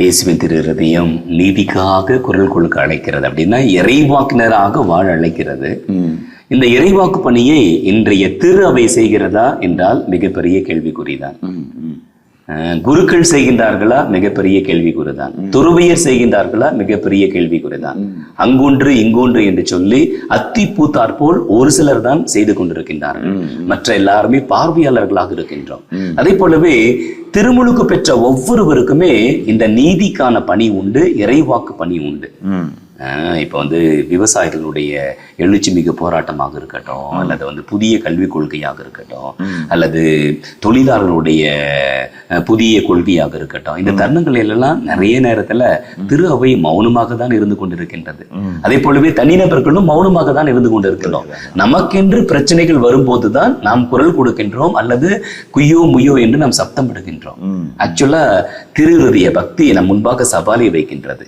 இயேசுவின் திரு இருதயம் நீதிக்காக குரல் கொடுக்க அழைக்கிறது. அப்படின்னா இறைவாக்கினராக வாழ அழைக்கிறது. இந்த இறைவாக்கு பணியை இன்றைய திரு அவை செய்கிறதா என்றால் மிகப்பெரிய கேள்விக்குறிதான். குருக்கள் செய்கின்றார்களா? மிகப்பெரிய கேள்விக்குறிதான். துறவியர் செய்கின்றார்களா? மிகப்பெரிய கேள்விக்குறிதான். அங்கொன்று இங்கொன்று என்று சொல்லி அத்தி பூத்தார் போல் ஒரு சிலர் தான் செய்து கொண்டிருக்கின்றார்கள். மற்ற எல்லாருமே பார்வையாளர்களாக இருக்கின்றோம். அதே போலவே திருமுழுக்கு பெற்ற ஒவ்வொருவருக்குமே இந்த நீதிக்கான பணி உண்டு, இறைவாக்கு பணி உண்டு. இப்போ விவசாயிகளுடைய எழுச்சி மிகு போராட்டமாக இருக்கட்டும், அல்லது புதிய கல்விக் கொள்கையாக இருக்கட்டும், அல்லது தொழிலாளர்களுடைய புதிய கொள்கையாக இருக்கட்டும், இந்த தருணங்கள் எல்லாம் நிறைய நேரத்துல திரு அவை மௌனமாக தான் இருந்து கொண்டிருக்கின்றது. அதே போலவே தனிநபர்களும் மௌனமாக தான் இருந்து கொண்டிருக்கிறோம். நமக்கென்று பிரச்சனைகள் வரும்போதுதான் நாம் குரல் கொடுக்கின்றோம், அல்லது குய்யோ முய்யோ என்று நாம் சப்தம் விடுகின்றோம். ஆக்சுவலா திரு இருதய பக்தி நம் முன்பாக சவாலை வைக்கின்றது.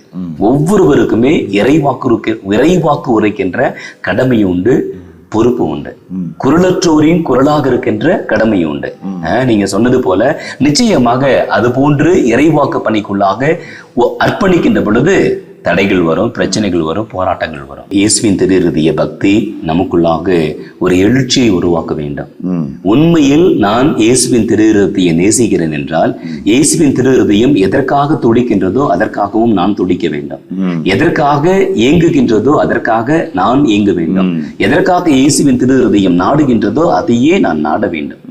ஒவ்வொருவருக்குமே இறைவாக்கு உரைக்கின்ற கடமை உண்டு, பொறுப்பு உண்டு. குரலற்றோரின் குரலாக இருக்கின்ற கடமை உண்டு. நீங்க சொன்னது போல நிச்சயமாக அது போன்று இறைவாக்கு பணிக்குள்ளாக அர்ப்பணிக்கின்ற பொழுது தடைகள் வரும், பிரச்சனைகள் வரும், போராட்டங்கள் வரும். இயேசுவின் திரு இருதய பக்தி நமக்குள்ளாக ஒரு எழுச்சியை உருவாக்க வேண்டும். உண்மையில் நான் இயேசுவின் திரு இருதயத்தை நேசிக்கிறேன் என்றால், இயேசுவின் திரு இருதயம் எதற்காக துடிக்கின்றதோ அதற்காகவும் நான் துடிக்க வேண்டும். எதற்காக ஏங்குகின்றதோ அதற்காக நான் ஏங்க வேண்டும். எதற்காக இயேசுவின் திரு இருதயம் நாடுகின்றதோ அதையே நான் நாட வேண்டும்.